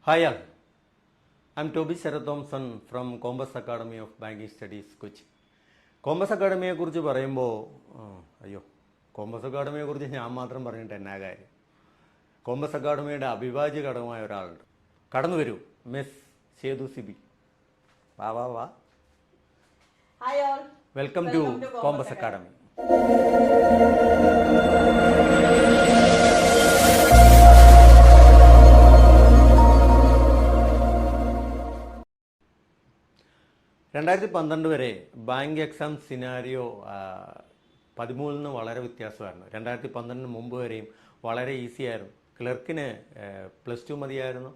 Hi all, I'm Toby Sarah Thompson from Compass Academy of Banking Studies, Kochi. Compass അക്കാഡമിയെ കുറിച്ച് പറയുമ്പോൾ compass അക്കാഡമിയെ കുറിച്ച് ഞാൻ മാത്രം പറഞ്ഞിട്ട് എന്നാ കാര്യം. കോമ്പസ് അക്കാഡമിയുടെ അവിഭാജ്യ ഘടകമായ ഒരാളുണ്ട്. കടന്നു വരൂ മിസ് സേതു സിബി. വാ. Hi all. Welcome to Compass Academy. രണ്ടായിരത്തി 12 വരെ ബാങ്ക് എക്സാം സിനാരിയോ 13 വളരെ വ്യത്യാസമായിരുന്നു. 2012 മുമ്പ് വരെയും വളരെ ഈസി ആയിരുന്നു. ക്ലർക്കിന് +2 മതിയായിരുന്നു,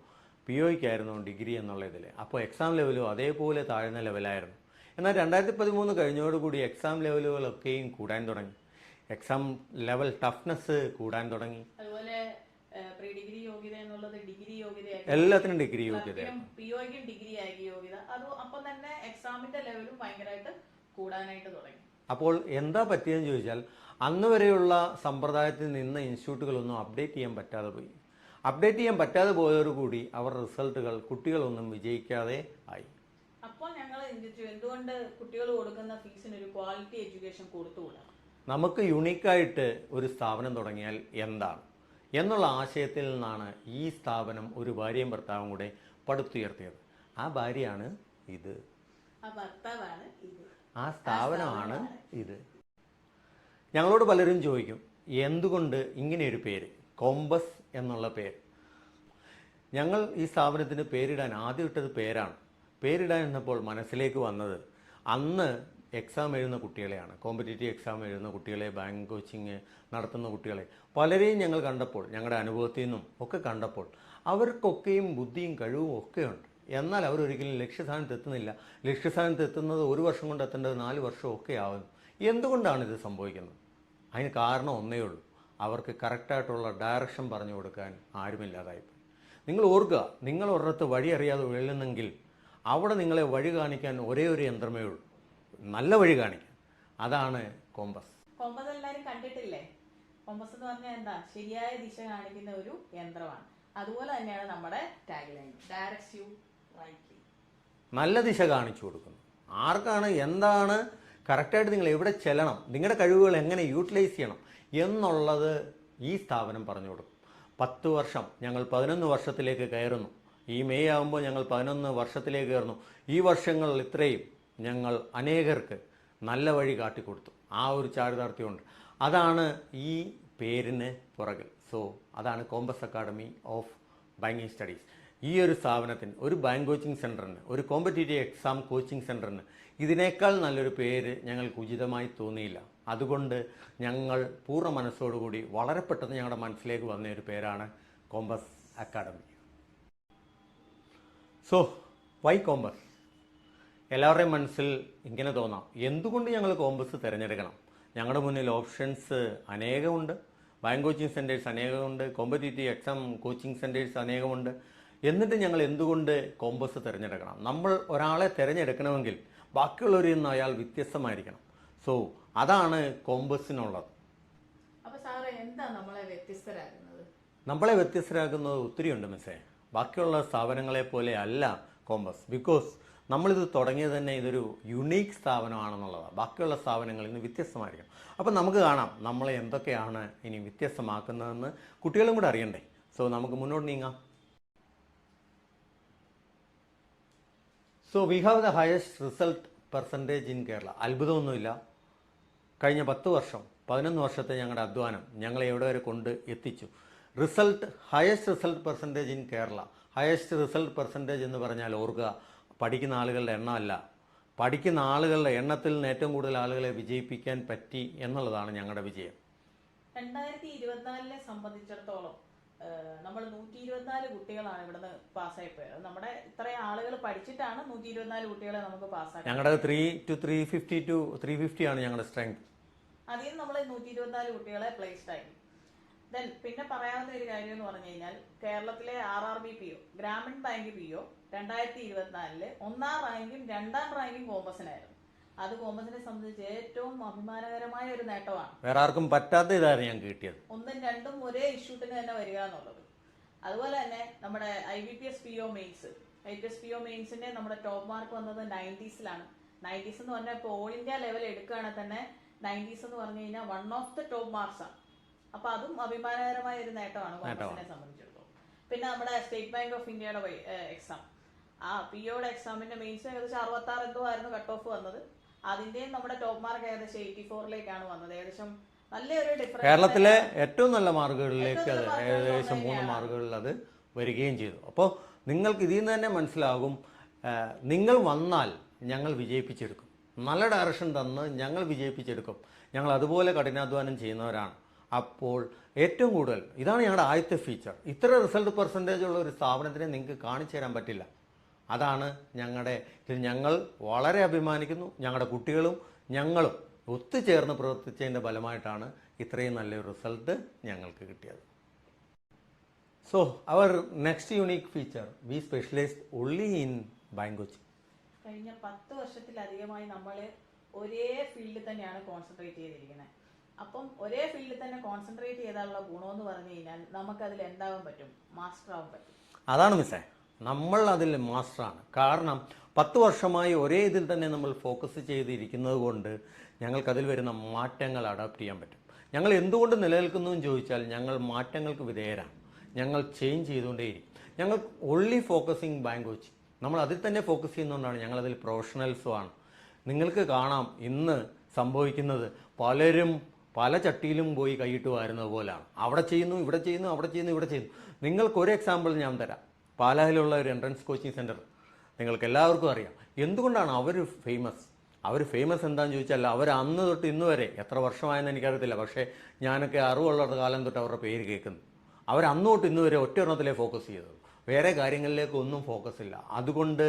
POയ്ക്കായിരുന്നു ഡിഗ്രി എന്നുള്ള ഇതിൽ. അപ്പോൾ എക്സാം ലെവലും അതേപോലെ താഴ്ന്ന ലെവലായിരുന്നു. എന്നാൽ 2013 കഴിഞ്ഞോടുകൂടി എക്സാം ലെവലുകളൊക്കെയും കൂടാൻ തുടങ്ങി. എക്സാം ലെവൽ ടഫ്നെസ് കൂടാൻ തുടങ്ങി. പ്രീ ഡിഗ്രി യോഗ്യത എന്നുള്ളത് ഡിഗ്രി യോഗ്യത, എല്ലാത്തിനും ഡിഗ്രി യോഗ്യത, POയ്ക്കും ഡിഗ്രി ആയി യോഗ്യത. അപ്പം തന്നെ എക്സാമിന്റെ ലെവലും ഭയങ്കരമായിട്ട് കൂടാനായിട്ട് തുടങ്ങി. അപ്പോൾ എന്താ പറ്റിയെന്ന് ചോദിച്ചാൽ, അന്ന് വരെയുള്ള സമ്പ്രദായത്തിൽ നിന്ന് ഇൻസ്റ്റിറ്റ്യൂട്ടുകളൊന്നും അപ്ഡേറ്റ് ചെയ്യാൻ പറ്റാതെ പോയി. അപ്ഡേറ്റ് ചെയ്യാൻ പറ്റാതെ പോയതോടുകൂടി അവർ റിസൾട്ടുകൾ കുട്ടികളൊന്നും വിജയിക്കാതെ ആയി. അപ്പോൾ ഞങ്ങൾ ചിന്തിച്ചു, എന്തുകൊണ്ട് കുട്ടികൾ കൊടുക്കുന്ന ഫീസിന് ഒരു ക്വാളിറ്റി എഡ്യൂക്കേഷൻ കൊടുത്തുകൂടാ? നമുക്ക് യുണീക്കായിട്ട് ഒരു സ്ഥാപനം തുടങ്ങിയാൽ എന്താണ് എന്നുള്ള ആശയത്തിൽ നിന്നാണ് ഈ സ്ഥാപനം ഒരു ഭാര്യയും ഭർത്താവും കൂടെ പടുത്തുയർത്തിയത്. ആ ഭാര്യയാണ് ഇത്, ആ സ്ഥാപനമാണ് ഇത്. ഞങ്ങളോട് പലരും ചോദിക്കും, എന്തുകൊണ്ട് ഇങ്ങനെയൊരു പേര്, കോമ്പസ് എന്നുള്ള പേര്. ഞങ്ങൾ ഈ സ്ഥാപനത്തിന് പേരിടാൻ ആദ്യം ഇട്ടത് പേരാണ്. പേരിടാൻ എന്നപ്പോൾ മനസ്സിലേക്ക് വന്നത് അന്ന് എക്സാം എഴുതുന്ന കുട്ടികളെയാണ്. കോമ്പറ്റേറ്റീവ് എക്സാം എഴുതുന്ന കുട്ടികളെ, ബാങ്ക് കോച്ചിങ് നടത്തുന്ന കുട്ടികളെ പലരെയും ഞങ്ങൾ കണ്ടപ്പോൾ, ഞങ്ങളുടെ അനുഭവത്തിൽ നിന്നും ഒക്കെ കണ്ടപ്പോൾ അവർക്കൊക്കെയും ബുദ്ധിയും കഴിവും ഒക്കെയുണ്ട്. എന്നാൽ അവരൊരിക്കലും ലക്ഷ്യസ്ഥാനത്ത് എത്തുന്നില്ല. ലക്ഷ്യസ്ഥാനത്ത് എത്തുന്നത് 1 വർഷം കൊണ്ട് എത്തേണ്ടത് 4 വർഷം ഒക്കെ ആവുന്നു. എന്തുകൊണ്ടാണ് ഇത് സംഭവിക്കുന്നത്? അതിന് കാരണം ഒന്നേ ഉള്ളൂ, അവർക്ക് കറക്റ്റായിട്ടുള്ള ഡയറക്ഷൻ പറഞ്ഞു കൊടുക്കാൻ ആരുമില്ലാതായിപ്പോയി. നിങ്ങൾ ഓർക്കുക, നിങ്ങൾ ഒരിടത്ത് വഴി അറിയാതെ വീഴുന്നെങ്കിൽ അവിടെ നിങ്ങളെ വഴി കാണിക്കാൻ ഒരേ ഒരു യന്ത്രമേ ഉള്ളൂ, നല്ല വഴി കാണിക്കാൻ. അതാണ് കോമ്പസ്. കോമ്പസ് എല്ലാവരും കണ്ടിട്ടില്ലേ? കോമ്പസ് എന്ന് പറഞ്ഞാൽ എന്താ? ശരിയായ ദിശ കാണിക്കുന്ന ഒരു യന്ത്രമാണ്. അതുപോലെ തന്നെയാണ് നമ്മുടെ tag line, directs you rightly. നല്ല ദിശ കാണിച്ചു കൊടുക്കുന്നു. ആർക്കാണ്, എന്താണ് കറക്റ്റായിട്ട് നിങ്ങൾ എവിടെ ചെല്ലണം, നിങ്ങളുടെ കഴിവുകൾ എങ്ങനെ യൂട്ടിലൈസ് ചെയ്യണം എന്നുള്ളത് ഈ സ്ഥാപനം പറഞ്ഞു കൊടുക്കും. 10 വർഷം, ഞങ്ങൾ 11 വർഷത്തിലേക്ക് കയറുന്നു. ഈ മെയ് ആകുമ്പോൾ ഞങ്ങൾ 11 വർഷത്തിലേക്ക് കയറുന്നു. ഈ വർഷങ്ങളിൽ ഇത്രയും ഞങ്ങൾ അനേകർക്ക് നല്ല വഴി കാട്ടിക്കൊടുത്തു. ആ ഒരു ചാരിതാർത്ഥ്യമുണ്ട്. അതാണ് ഈ പേരിന് പുറകിൽ. സോ അതാണ് compass academy of banking studies. ഈ ഒരു സ്ഥാപനത്തിന്, ഒരു ബാങ്ക് കോച്ചിങ് സെൻറ്ററിന്, ഒരു കോമ്പറ്റേറ്റീവ് എക്സാം കോച്ചിങ് സെൻറ്ററിന് ഇതിനേക്കാൾ നല്ലൊരു പേര് ഞങ്ങൾക്ക് ഉചിതമായി തോന്നിയില്ല. അതുകൊണ്ട് ഞങ്ങൾ പൂർണ്ണ മനസ്സോടുകൂടി വളരെ പെട്ടെന്ന് ഞങ്ങളുടെ മനസ്സിലേക്ക് വന്ന ഒരു പേരാണ് Compass Academy. So why Compass? എല്ലാവരുടെയും മനസ്സിൽ ഇങ്ങനെ തോന്നാം, എന്തുകൊണ്ട് ഞങ്ങൾ കോമ്പസ് തിരഞ്ഞെടുക്കണം? ഞങ്ങളുടെ മുന്നിൽ ഓപ്ഷൻസ് അനേകമുണ്ട്. ബാങ്ക് കോച്ചിങ് സെൻറ്റേഴ്സ് അനേകമുണ്ട്, കോമ്പറ്റേറ്റീവ് എക്സാം കോച്ചിങ് സെൻറ്റേഴ്സ് അനേകമുണ്ട്. എന്നിട്ട് ഞങ്ങൾ എന്തുകൊണ്ട് കോമ്പസ് തിരഞ്ഞെടുക്കണം? നമ്മൾ ഒരാളെ തിരഞ്ഞെടുക്കണമെങ്കിൽ ബാക്കിയുള്ളവരിൽ നിന്ന് അയാൾ വ്യത്യസ്തമായിരിക്കണം. സോ അതാണ് കോമ്പസിനുള്ളത്. അപ്പോൾ സാറേ, എന്താ നമ്മളെ വ്യത്യസ്തരാക്കുന്നത്? നമ്മളെ വ്യത്യസ്തരാക്കുന്നത് ഒത്തിരിയുണ്ട് മിസ്സേ. ബാക്കിയുള്ള സ്ഥാപനങ്ങളെ പോലെ അല്ല കോമ്പസ്. ബിക്കോസ് നമ്മളിത് തുടങ്ങിയത് തന്നെ ഇതൊരു യുണീക്ക് സ്ഥാപനമാണെന്നുള്ളതാണ്. ബാക്കിയുള്ള സ്ഥാപനങ്ങളിൽ നിന്ന് വ്യത്യസ്തമായിരിക്കണം. അപ്പം നമുക്ക് കാണാം നമ്മളെ എന്തൊക്കെയാണ് ഇനി വ്യത്യസ്തമാക്കുന്നതെന്ന് കുട്ടികളും കൂടെ അറിയണ്ടേ. സോ നമുക്ക് മുന്നോട്ട് നീങ്ങാം. So we have the highest result percentage in Kerala. അത്ഭുതമൊന്നുമില്ല. കഴിഞ്ഞ 10 വർഷം, 11 വർഷത്തെ ഞങ്ങളുടെ അധ്വാനം ഞങ്ങളെ എവിടെ വരെ കൊണ്ട് എത്തിച്ചു. Highest result percentage in Kerala. Highest result percentage എന്ന് പറഞ്ഞാൽ ഓർക്കുക, പഠിക്കുന്ന ആളുകളുടെ എണ്ണമല്ല, പഠിക്കുന്ന ആളുകളുടെ എണ്ണത്തിൽ നിന്ന് ഏറ്റവും കൂടുതൽ ആളുകളെ വിജയിപ്പിക്കാൻ പറ്റി എന്നുള്ളതാണ് ഞങ്ങളുടെ വിജയം. 2024 സംബന്ധിച്ചിടത്തോളം നമ്മൾ 124 കുട്ടികളാണ് ഇവിടുന്ന് പാസ്സായി പോയത്. നമ്മുടെ ഇത്രയും ആളുകൾ പഠിച്ചിട്ടാണ് 124 കുട്ടികളെ നമുക്ക് പാസ്സാക്കി. ഞങ്ങളുടെ 350 ആണ് ഞങ്ങളുടെ സ്ട്രെങ്ത്. അതിൽ നിന്ന് നമ്മൾ 124 കുട്ടികളെ പ്ലേസ്ഡ് ആയി. ദെൻ പിന്നെ പറയാവുന്ന ഒരു കാര്യം എന്ന് പറഞ്ഞു കഴിഞ്ഞാൽ, കേരളത്തിലെ RRB PO, Grameen bank PO 2024 1ാം റാങ്കും 2ാം റാങ്കും കോമ്പസിനായിരുന്നു. അത് കോമ്പസിനെ സംബന്ധിച്ച് ഏറ്റവും അഭിമാനകരമായ ഒരു നേട്ടമാണ്. വേറെ ആർക്കും പറ്റാത്ത ഇതായിരുന്നു ഞങ്ങൾക്ക് കിട്ടിയത്. 1ഉം 2ഉം ഒരേ ഇഷ്യൂട്ടിന് തന്നെ വരിക എന്നുള്ളത്. അതുപോലെ തന്നെ നമ്മുടെ IBPS PO mains, IBPS PO മെയിൻസിന്റെ നമ്മുടെ ടോപ്പ് മാർക്ക് വന്നത് 90s-ലാണ്. 90s എന്ന് പറഞ്ഞാൽ ഇപ്പോൾ ഓൾ ഇന്ത്യ ലെവൽ എടുക്കുകയാണെങ്കിൽ തന്നെ 90s എന്ന് പറഞ്ഞു കഴിഞ്ഞാൽ one of the top marks ആണ്. അപ്പൊ അതും അഭിമാനകരമായ ഒരു നേട്ടമാണ് കോമേഴ്സിനെ സംബന്ധിച്ചിടത്തോളം. പിന്നെ നമ്മുടെ സ്റ്റേറ്റ് ബാങ്ക് ഓഫ് ഇന്ത്യയുടെ എക്സാം, ആ POയുടെ എക്സാമിന്റെ മെയിൻസ് ഏകദേശം 66 എന്തോ ആയിരുന്നു കട്ട് ഓഫ് വന്നത്. അതിന്റെയും നമ്മുടെ ടോപ്പ് മാർക്ക് ഏകദേശം 84-ലേക്കാണ് വന്നത്. ഏകദേശം നല്ലൊരു ഡിഫറൻസ്. കേരളത്തിലെ ഏറ്റവും നല്ല മാർക്കുകളിലേക്ക് അത് ഏകദേശം 3 മാർക്കുകളിൽ അത് വരികയും ചെയ്തു. അപ്പോൾ നിങ്ങൾക്ക് ഇതിൽ നിന്ന് തന്നെ മനസ്സിലാകും, നിങ്ങൾ വന്നാൽ ഞങ്ങൾ വിജയിപ്പിച്ചെടുക്കും, നല്ല ഡയറക്ഷൻ തന്ന് ഞങ്ങൾ വിജയിപ്പിച്ചെടുക്കും, ഞങ്ങൾ അതുപോലെ കഠിനാധ്വാനം ചെയ്യുന്നവരാണ്. അപ്പോൾ ഏറ്റവും കൂടുതൽ ഇതാണ് ഞങ്ങളുടെ ആദ്യത്തെ ഫീച്ചർ. ഇത്ര റിസൾട്ട് പെർസെൻറ്റേജ് ഉള്ള ഒരു സ്ഥാപനത്തിനെ നിങ്ങൾക്ക് കാണിച്ചു തരാൻ പറ്റില്ല. അതാണ് ഇതിൽ ഞങ്ങൾ വളരെ അഭിമാനിക്കുന്നു. ഞങ്ങളുടെ കുട്ടികളും ഞങ്ങളും ഒത്തുചേർന്ന് പ്രവർത്തിച്ചതിൻ്റെ ഫലമായിട്ടാണ് ഇത്രയും നല്ലൊരു റിസൾട്ട് ഞങ്ങൾക്ക് കിട്ടിയത്. So our next unique feature, we specialised only in bank coaching. കഴിഞ്ഞ 10 വർഷത്തിലധികമായി നമ്മൾ ഒരേ ഫീൽഡിൽ തന്നെയാണ് കോൺസെൻട്രേറ്റ് ചെയ്തിരിക്കുന്നത്. അപ്പം ഒരേ ഫീൽഡിൽ തന്നെ കോൺസെൻട്രേറ്റ് ചെയ്താലുള്ള ഗുണമെന്ന് പറഞ്ഞു കഴിഞ്ഞാൽ നമുക്കതിൽ എന്താവാൻ പറ്റും, മാസ്റ്റർ ആവാൻ പറ്റും. അതാണ് മിസ്സേ, നമ്മൾ അതിൽ മാസ്റ്ററാണ്. കാരണം 10 വർഷമായി ഒരേ ഇതിൽ തന്നെ നമ്മൾ ഫോക്കസ് ചെയ്തിരിക്കുന്നത് കൊണ്ട് ഞങ്ങൾക്കതിൽ വരുന്ന മാറ്റങ്ങൾ അഡാപ്റ്റ് ചെയ്യാൻ പറ്റും. ഞങ്ങൾ എന്തുകൊണ്ട് നിലനിൽക്കുന്നു എന്ന് ചോദിച്ചാൽ ഞങ്ങൾ മാറ്റങ്ങൾക്ക് വിധേയരാണ്. ഞങ്ങൾ ചേഞ്ച് ചെയ്തുകൊണ്ടേയിരിക്കും. ഞങ്ങൾ ഓൺലി ഫോക്കസിങ് ബാങ്കോച്ചിങ്, നമ്മൾ അതിൽ തന്നെ ഫോക്കസ് ചെയ്യുന്നതുകൊണ്ടാണ് ഞങ്ങളതിൽ പ്രൊഫഷണൽസുമാണ്. നിങ്ങൾക്ക് കാണാം ഇന്ന് സംഭവിക്കുന്നത്, പലരും പല ചട്ടിയിലും പോയി കൈയിട്ട് വാരുന്നത് പോലെയാണ്. അവിടെ ചെയ്യുന്നു, ഇവിടെ ചെയ്യുന്നു, അവിടെ ചെയ്യുന്നു, ഇവിടെ ചെയ്യുന്നു. നിങ്ങൾക്കൊരു എക്സാമ്പിൾ ഞാൻ തരാം. പാലായിലുള്ള ഒരു എൻട്രൻസ് കോച്ചിങ് സെൻറ്റർ നിങ്ങൾക്ക് എല്ലാവർക്കും അറിയാം. എന്തുകൊണ്ടാണ് അവർ ഫേമസ്? അവർ ഫേമസ് എന്താണെന്ന് ചോദിച്ചാൽ അവർ അന്ന് തൊട്ട് ഇന്ന് വരെ, എത്ര വർഷമായെന്ന് എനിക്കറിയത്തില്ല, പക്ഷേ ഞാനൊക്കെ അറിവുള്ള കാലം തൊട്ട് അവരുടെ പേര് കേൾക്കുന്നു. അവർ അന്ന് തൊട്ട് ഇന്ന് വരെ ഒറ്റ എണ്ണത്തിലേ ഫോക്കസ് ചെയ്തത്, വേറെ കാര്യങ്ങളിലേക്ക് ഒന്നും ഫോക്കസ് ഇല്ല. അതുകൊണ്ട്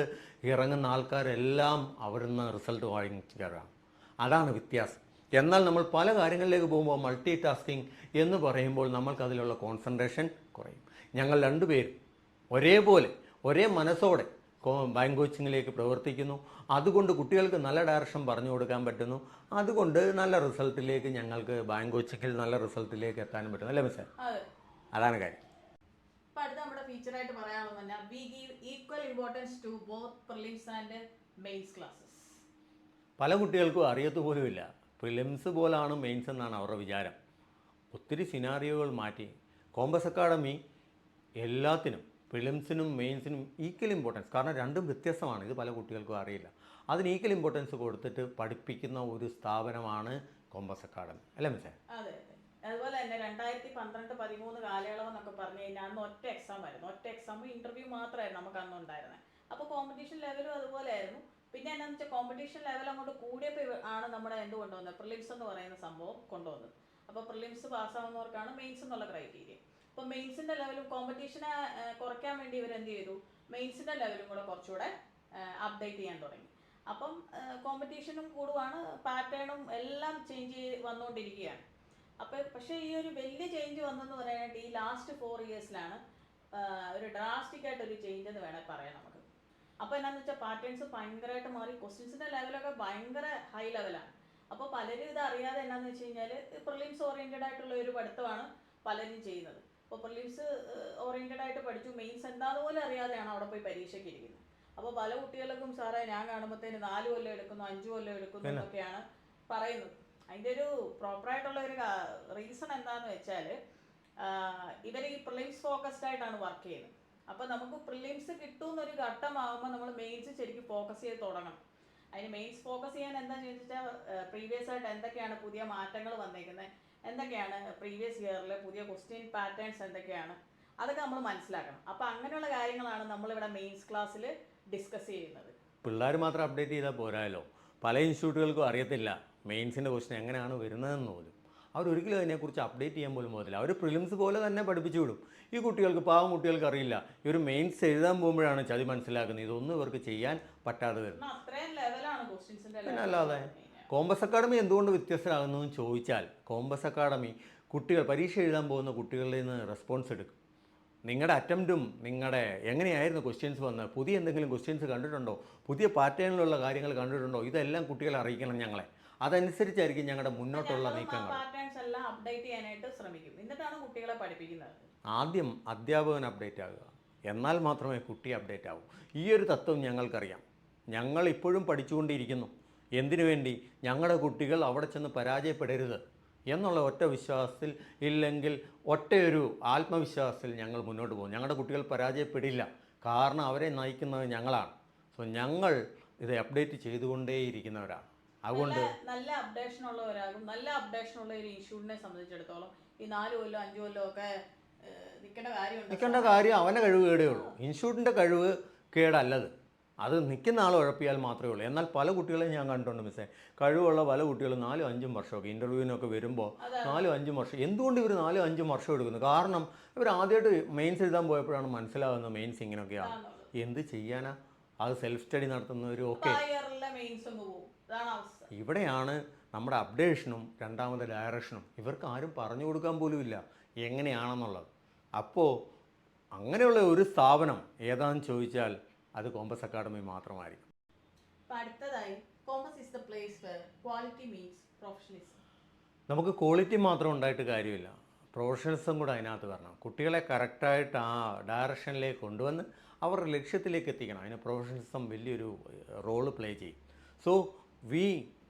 ഇറങ്ങുന്ന ആൾക്കാരെല്ലാം അവരിൽ നിന്ന് റിസൾട്ട് വാങ്ങിക്കാറാണ്. അതാണ് വ്യത്യാസം. എന്നാൽ നമ്മൾ പല കാര്യങ്ങളിലേക്ക് പോകുമ്പോൾ മൾട്ടി ടാസ്കിങ് എന്ന് പറയുമ്പോൾ നമ്മൾക്കതിലുള്ള കോൺസെൻട്രേഷൻ കുറയും. ഞങ്ങൾ രണ്ടുപേരും ഒരേപോലെ ഒരേ മനസ്സോടെ ബാങ്ക് കോച്ചിങ്ങിലേക്ക് പ്രവർത്തിക്കുന്നു. അതുകൊണ്ട് കുട്ടികൾക്ക് നല്ല ഡയറക്ഷൻ പറഞ്ഞു കൊടുക്കാൻ പറ്റുന്നു. അതുകൊണ്ട് നല്ല റിസൾട്ടിലേക്ക് ഞങ്ങൾക്ക് ബാങ്ക് കോച്ചിങ്ങിൽ നല്ല റിസൾട്ടിലേക്ക് എത്താനും പറ്റുന്നു. അല്ലേ മിസ്സേ? അതാണ് കാര്യം. ഇപ്പൊ അടുത്ത നമ്മുടെ ഫീച്ചറായിട്ട് പറയാനുള്ളത് തന്നെ, we give equal importance to both prelims and mains classes. പല കുട്ടികൾക്കും അറിയത്തുപോലുമില്ല പ്രിലിംസ് പോലാണ് മെയിൻസ് എന്നാണ് അവരുടെ വിചാരം. ഒത്തിരി സിനാറിയോകൾ മാറ്റി കോമ്പസ് അക്കാഡമി എല്ലാത്തിനും, പ്രിലിംസിനും മെയിൻസിനും ഈക്വൽ ഇമ്പോർട്ടൻസ്, കാരണം രണ്ടും വ്യത്യസ്തമാണ്. ഇത് പല കുട്ടികൾക്കും അറിയില്ല. അതിന് ഈക്വൽ ഇമ്പോർട്ടൻസ് കൊടുത്തിട്ട് പഠിപ്പിക്കുന്ന ഒരു സ്ഥാപനമാണ് കോമ്പസ് അക്കാഡമി. അല്ലേ മിസ്സേ? അതെ അതെ. അതുപോലെ തന്നെ 2012-13 കാലയളവ് എന്നൊക്കെ പറഞ്ഞു കഴിഞ്ഞാൽ അന്ന് ഒറ്റ എക്സാം ആയിരുന്നു. ഒറ്റ എക്സാം, ഇന്റർവ്യൂ മാത്രമായിരുന്നു നമുക്ക് അന്ന് ഉണ്ടായിരുന്നത്. അപ്പോൾ കോമ്പറ്റീഷൻ ലെവലും അതുപോലെ ആയിരുന്നു. പിന്നെ എന്താണെന്ന് വെച്ചാൽ കോമ്പറ്റീഷൻ ലെവൽ അങ്ങോട്ട് കൂടിയപ്പോൾ ആണ് നമ്മുടെ എന്ത് കൊണ്ടുവന്നത്, പ്രിലിംസ് എന്ന് പറയുന്ന സംഭവം കൊണ്ടുവന്നത്. അപ്പോൾ പ്രിലിംസ് പാസ്സാവുന്നവർക്കാണ് മെയിൻസ് എന്നുള്ള ക്രൈറ്റീരിയ. അപ്പോൾ മെയിൻസിന്റെ ലെവലും കോമ്പറ്റീഷനെ കുറയ്ക്കാൻ വേണ്ടി ഇവർ എന്ത് ചെയ്തു, മെയിൻസിന്റെ ലെവലും കൂടെ കുറച്ചുകൂടെ അപ്ഡേറ്റ് ചെയ്യാൻ തുടങ്ങി. അപ്പം കോമ്പറ്റീഷനും കൂടുവാണ്, പാറ്റേണും എല്ലാം ചേഞ്ച് വന്നുകൊണ്ടിരിക്കുകയാണ്. അപ്പോൾ പക്ഷേ ഈ ഒരു വലിയ ചേഞ്ച് വന്നെന്ന് പറയാനായിട്ട് ഈ ലാസ്റ്റ് 4 ഇയേഴ്സിലാണ് ഒരു ഡ്രാസ്റ്റിക് ആയിട്ട് ഒരു ചേഞ്ച് എന്ന് വേണമെങ്കിൽ പറയാം നമുക്ക്. അപ്പോൾ എന്നാന്ന് വെച്ചാൽ പാറ്റേൺസ് ഭയങ്കരമായിട്ട് മാറി, ക്വസ്റ്റ്യൻസിന്റെ ലെവലൊക്കെ ഭയങ്കര ഹൈ ലെവലാണ്. അപ്പോൾ പലരും ഇത് അറിയാതെ എന്നാന്ന് വെച്ച് കഴിഞ്ഞാൽ പ്രിലിംസ് ഓറിയന്റഡ് ആയിട്ടുള്ള ഒരു പഠിത്തമാണ് പലരും ചെയ്യുന്നത്. അപ്പോൾ പ്രിലിംസ് ഓറിയന്റഡ് ആയിട്ട് പഠിച്ചു, മെയിൻസ് എന്താന്ന് പോലും അറിയാതെയാണ് അവിടെ പോയി പരീക്ഷയ്ക്ക് ഇരിക്കുന്നത്. അപ്പോൾ പല കുട്ടികൾക്കും സാറേ ഞാൻ കാണുമ്പോഴത്തേന് 4 കൊല്ലം എടുക്കുന്നു, 5 കൊല്ലം എടുക്കുന്നു എന്നൊക്കെയാണ് പറയുന്നത്. അതിൻ്റെ ഒരു പ്രോപ്പറായിട്ടുള്ള ഒരു റീസൺ എന്താണെന്ന് വെച്ചാൽ ഇവർ ഈ പ്രിലിംസ് ഫോക്കസ്ഡ് ആയിട്ടാണ് വർക്ക് ചെയ്യുന്നത്. അപ്പോൾ നമുക്ക് പ്രിലിംസ് കിട്ടുമെന്നൊരു ഘട്ടമാകുമ്പോൾ നമ്മൾ മെയിൻസ് ശരിക്കും ഫോക്കസ് ചെയ്ത് തുടങ്ങണം. അതിന് മെയിൻസ് ഫോക്കസ് ചെയ്യാൻ എന്താണെന്ന് ചോദിച്ചാൽ പ്രീവിയസ് ആയിട്ട് എന്തൊക്കെയാണ് പുതിയ മാറ്റങ്ങൾ വന്നേക്കുന്നത്, എന്തൊക്കെയാണ് പ്രീവിയസ് ഇയറിൽ പുതിയ ക്വസ്റ്റ്യൻ പാറ്റേൺസ് എന്തൊക്കെയാണ്, അതൊക്കെ നമ്മൾ മനസ്സിലാക്കണം. അപ്പോൾ അങ്ങനെയുള്ള കാര്യങ്ങളാണ് നമ്മളിവിടെ മെയിൻസ് ക്ലാസ്സിൽ ഡിസ്കസ് ചെയ്യുന്നത്. പിള്ളേർ മാത്രം അപ്ഡേറ്റ് ചെയ്താൽ പോരായല്ലോ. പല ഇൻസ്റ്റിറ്റ്യൂട്ടുകൾക്കും അറിയത്തില്ല മെയിൻസിൻ്റെ ക്വസ്റ്റ്യൻ എങ്ങനെയാണ് വരുന്നതെന്ന് പോലും. അവരൊരിക്കലും അതിനെക്കുറിച്ച് അപ്ഡേറ്റ് ചെയ്യാൻ പോലും പോകത്തില്ല. അവർ പ്രിലിംസ് പോലെ തന്നെ പഠിപ്പിച്ചു വിടും. ഈ കുട്ടികൾക്ക്, പാവം കുട്ടികൾക്ക് അറിയില്ല. ഈ ഒരു മെയിൻസ് എഴുതാൻ പോകുമ്പോഴാണ് ചതി മനസ്സിലാക്കുന്നത്. ഇതൊന്നും ഇവർക്ക് ചെയ്യാൻ പറ്റാതെ വരുന്നു. പിന്നെ അല്ലാതെ കോമ്പസ് അക്കാഡമി എന്തുകൊണ്ട് വ്യത്യസ്തരാകുന്നു എന്ന് ചോദിച്ചാൽ, കോമ്പസ് അക്കാഡമി കുട്ടികൾ പരീക്ഷ എഴുതാൻ പോകുന്ന കുട്ടികളിൽ നിന്ന് റെസ്പോൺസ് എടുക്കും. നിങ്ങളുടെ അറ്റംപ്റ്റും നിങ്ങളുടെ എങ്ങനെയായിരുന്നു ക്വസ്റ്റ്യൻസ് വന്നത്, പുതിയ എന്തെങ്കിലും ക്വസ്റ്റ്യൻസ് കണ്ടിട്ടുണ്ടോ, പുതിയ പാറ്റേണിലുള്ള കാര്യങ്ങൾ കണ്ടിട്ടുണ്ടോ, ഇതെല്ലാം കുട്ടികളെ അറിയിക്കണം ഞങ്ങളെ. അതനുസരിച്ചായിരിക്കും ഞങ്ങളുടെ മുന്നോട്ടുള്ള നീക്കങ്ങൾ. പാറ്റേൺസ് എല്ലാം അപ്ഡേറ്റ് ചെയ്യാനായിട്ട് ശ്രമിക്കും. എന്നിട്ടാണ് കുട്ടികളെ പഠിപ്പിക്കുന്നത്. ആദ്യം അധ്യാപകൻ അപ്ഡേറ്റ് ആകുക, എന്നാൽ മാത്രമേ കുട്ടി അപ്ഡേറ്റ് ആകൂ. ഈ ഒരു തത്വം ഞങ്ങൾക്കറിയാം. ഞങ്ങൾ ഇപ്പോഴും പഠിച്ചുകൊണ്ടിരിക്കുന്നു. എന്തിനു വേണ്ടി? ഞങ്ങളുടെ കുട്ടികൾ അവിടെ ചെന്ന് പരാജയപ്പെടരുത് എന്നുള്ള ഒറ്റ വിശ്വാസത്തിൽ, ഇല്ലെങ്കിൽ ഒറ്റയൊരു ആത്മവിശ്വാസത്തിൽ ഞങ്ങൾ മുന്നോട്ട് പോകും. ഞങ്ങളുടെ കുട്ടികൾ പരാജയപ്പെടില്ല, കാരണം അവരെ നയിക്കുന്നത് ഞങ്ങളാണ്. സോ ഞങ്ങൾ ഇത് അപ്ഡേറ്റ് ചെയ്തുകൊണ്ടേയിരിക്കുന്നവരാണ്. അതുകൊണ്ട് നല്ല അപ്ഡേഷൻ ഉള്ളവരാകും. നല്ല അപ്ഡേഷൻ ഉള്ള ഒരു ഇൻസ്റ്റിറ്റ്യൂട്ടിനെ സംബന്ധിച്ചിടത്തോളം ഈ 4 കൊല്ലം 5 കൊല്ലം ഒക്കെ നിൽക്കേണ്ട കാര്യം അവൻ്റെ കഴിവ് കേടേ ഉള്ളൂ. ഇൻസ്റ്റിറ്റ്യൂട്ടിൻ്റെ കഴിവ് കേടല്ലത്. അത് നിൽക്കുന്ന ആൾ ഉഴപ്പിയാൽ മാത്രമേ ഉള്ളൂ. എന്നാൽ പല കുട്ടികളെയും ഞാൻ കണ്ടിട്ടുണ്ട് മിസ്സേ, കഴിവുള്ള പല കുട്ടികളും 4-5 വർഷമൊക്കെ ഇൻ്റർവ്യൂവിനൊക്കെ വരുമ്പോൾ 4-5 വർഷം. എന്തുകൊണ്ട് ഇവർ 4-5 വർഷം എടുക്കുന്നു? കാരണം ഇവർ ആദ്യമായിട്ട് മെയിൻസ് എഴുതാൻ പോയപ്പോഴാണ് മനസ്സിലാകുന്നത് മെയിൻസ് ഇങ്ങനെയൊക്കെയാണ്. എന്ത് ചെയ്യാനാ? അത് സെൽഫ് സ്റ്റഡി നടത്തുന്നവരും ഒക്കെ. ഇവിടെയാണ് നമ്മുടെ അപ്ഡേഷനും രണ്ടാമത്തെ ഡയറക്ഷനും. ഇവർക്ക് ആരും പറഞ്ഞു കൊടുക്കാൻ പോലും ഇല്ല എങ്ങനെയാണെന്നുള്ളത്. അപ്പോൾ അങ്ങനെയുള്ള ഒരു സ്ഥാപനം ഏതാണെന്ന് ചോദിച്ചാൽ അത് കോമ്പസ് അക്കാഡമി മാത്രമായിരിക്കും. നമുക്ക് ക്വാളിറ്റി മാത്രം ഉണ്ടായിട്ട് കാര്യമില്ല, പ്രൊഫഷണലിസം കൂടെ അതിനകത്ത് വരണം. കുട്ടികളെ കറക്റ്റായിട്ട് ആ ഡയറക്ഷനിലേക്ക് കൊണ്ടുവന്ന് അവരുടെ ലക്ഷ്യത്തിലേക്ക് എത്തിക്കണം. അതിന് പ്രൊഫഷണലിസം വലിയൊരു റോള് പ്ലേ ചെയ്യും. So we